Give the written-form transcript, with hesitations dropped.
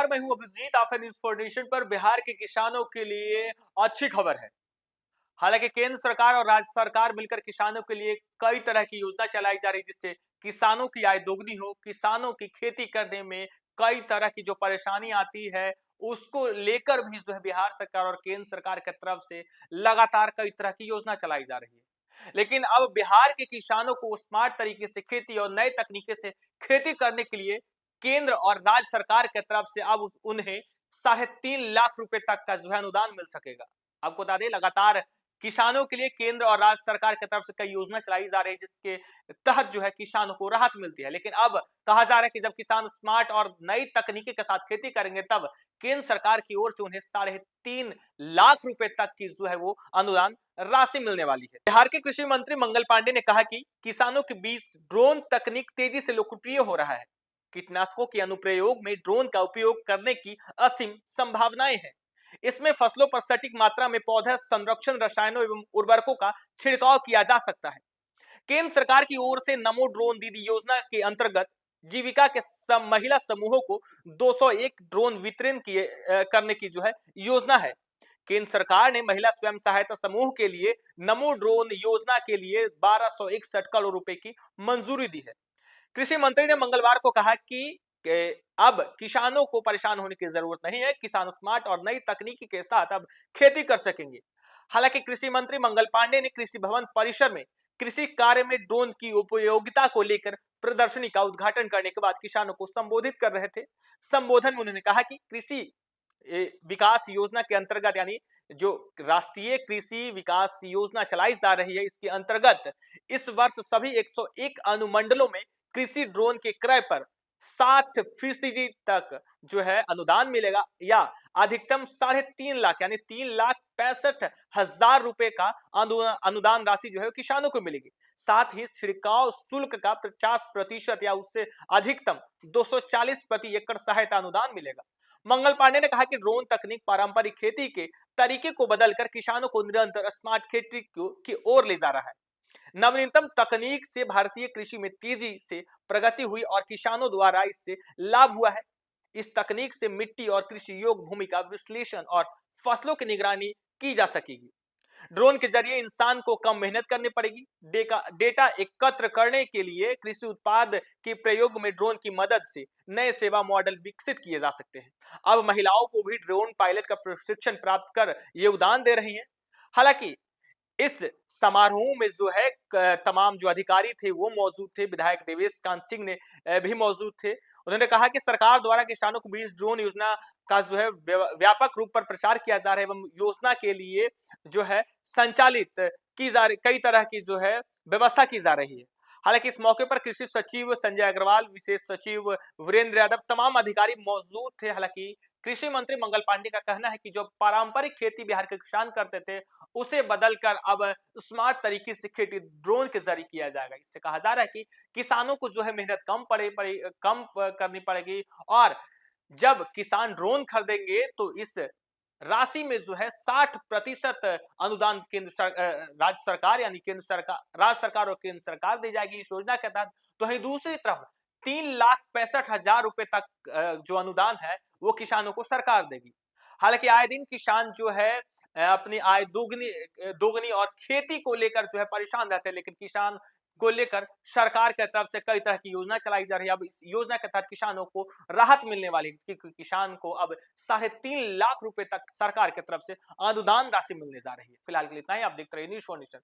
नमस्कार, मैं हूं अभिजीत। आप न्यूज फाउंडेशन पर। बिहार के किसानों के लिए अच्छी खबर है। हालांकि केंद्र सरकार और राज्य सरकार मिलकर किसानों के लिए कई तरह की योजना चलाई जा रही है, जिससे किसानों की आय दोगुनी हो। किसानों की खेती करने में कई तरह की जो परेशानी आती है, उसको लेकर भी जो है बिहार सरकार और केंद्र सरकार की तरफ से लगातार कई तरह की योजना चलाई जा रही है। लेकिन अब बिहार के किसानों को स्मार्ट तरीके से खेती और नए तकनीके से खेती करने के लिए केंद्र और राज्य सरकार की तरफ से अब उन्हें 3.5 लाख रुपए तक का जो है अनुदान मिल सकेगा। आपको बता दें, लगातार किसानों के लिए केंद्र और राज्य सरकार की तरफ से कई योजना चलाई जा रही है, जिसके तहत जो है किसानों को राहत मिलती है। लेकिन अब कहा जा रहा है कि जब किसान स्मार्ट और नई तकनीकी के साथ खेती करेंगे, तब केंद्र सरकार की ओर से उन्हें 3.5 लाख रुपए तक की जो है वो अनुदान राशि मिलने वाली है। बिहार के कृषि मंत्री मंगल पांडे ने कहा कि किसानों के बीच ड्रोन तकनीक तेजी से लोकप्रिय हो रहा है। कीटनाशकों के अनुप्रयोग में ड्रोन का उपयोग करने की असीम संभावनाएं हैं। इसमें फसलों पर सटीक मात्रा में पौधा संरक्षण रसायनों एवं उर्वरकों का छिड़काव किया जा सकता है। केंद्र सरकार की ओर से नमो ड्रोन दीदी योजना के अंतर्गत जीविका के महिला समूहों को 201 ड्रोन वितरण किए करने की जो है योजना है। केंद्र सरकार ने महिला स्वयं सहायता समूह के लिए नमो ड्रोन योजना के लिए 1261 करोड़ रुपए की मंजूरी दी है। कृषि मंत्री ने मंगलवार को कहा कि अब किसानों को परेशान होने की जरूरत नहीं है। किसान स्मार्ट और नई तकनीकी के साथ अब खेती कर सकेंगे। हालांकि कृषि मंत्री मंगल पांडे ने कृषि भवन परिसर में कृषि कार्य में ड्रोन की उपयोगिता को लेकर प्रदर्शनी का उद्घाटन करने के बाद किसानों को संबोधित कर रहे थे। संबोधन में उन्होंने कहा कि कृषि विकास योजना के अंतर्गत, यानी जो राष्ट्रीय कृषि विकास योजना चलाई जा रही है, इसके अंतर्गत इस वर्ष सभी 101 अनुमंडलों में कृषि ड्रोन के क्रय पर 60% तक जो है अनुदान मिलेगा, या अधिकतम 3.5 लाख यानी 3,65,000 रुपए का अनुदान राशि जो है किसानों को मिलेगी। साथ ही छिड़काव शुल्क का 50% या उससे अधिकतम 240 प्रति एकड़ सहायता अनुदान मिलेगा। मंगल पांडे ने कहा कि ड्रोन तकनीक पारंपरिक खेती के तरीके को बदलकर किसानों को निरंतर स्मार्ट खेती की ओर ले जा रहा है। नवीनतम तकनीक से भारतीय कृषि में तेजी से प्रगति हुई और किसानों द्वारा इससे लाभ हुआ है। इस तकनीक से मिट्टी और कृषि योग्य भूमि का विश्लेषण और फसलों की निगरानी की जा सकेगी। ड्रोन के जरिए इंसान को कम मेहनत करनी पड़ेगी। डेटा एकत्र करने के लिए कृषि उत्पाद के प्रयोग में ड्रोन की मदद से नए सेवा मॉडल विकसित किए जा सकते हैं। अब महिलाओं को भी ड्रोन पायलट का प्रशिक्षण प्राप्त कर योगदान दे रही हैं। हालांकि इस समारोह में जो है तमाम जो अधिकारी थे वो मौजूद थे। विधायक देवेश कांत सिंह ने भी मौजूद थे। उन्होंने कहा कि सरकार द्वारा किसानों को बीज ड्रोन योजना का जो है व्यापक रूप पर प्रचार किया जा रहा है एवं योजना के लिए जो है संचालित की जा रही कई तरह की जो है व्यवस्था की जा रही है। हालांकि इस मौके पर कृषि सचिव संजय अग्रवाल, विशेष सचिव वीरेंद्र यादव, तमाम अधिकारी मौजूद थे। हालांकि कृषि मंत्री मंगल पांडे का कहना है कि जो पारंपरिक खेती बिहार के किसान करते थे, उसे बदलकर अब स्मार्ट तरीके से खेती ड्रोन के जरिए किया जाएगा। इससे कहा जा रहा है कि किसानों को जो है मेहनत करनी पड़ेगी, और जब किसान ड्रोन खरीदेंगे तो इस राशि में जो है 60% अनुदान राज्य सरकार यानी केंद्र सरकार, राज्य सरकार और केंद्र सरकार दी जाएगी इस योजना के तहत। तो वहीं दूसरी तरफ 3,65,000 रुपए तक जो अनुदान है वो किसानों को सरकार देगी। हालांकि आए दिन किसान जो है अपनी आय दोगुनी और खेती को लेकर जो है परेशान रहते हैं, लेकिन किसान को लेकर सरकार की तरफ से कई तरह की योजना चलाई जा रही है। अब इस योजना के तहत किसानों को राहत मिलने वाली है, क्योंकि किसान को अब 3.5 लाख रुपए तक सरकार की तरफ से अनुदान राशि मिलने जा रही है। फिलहाल के लिए इतना ही। आप देखते रहिए न्यूज फाउंडेशन।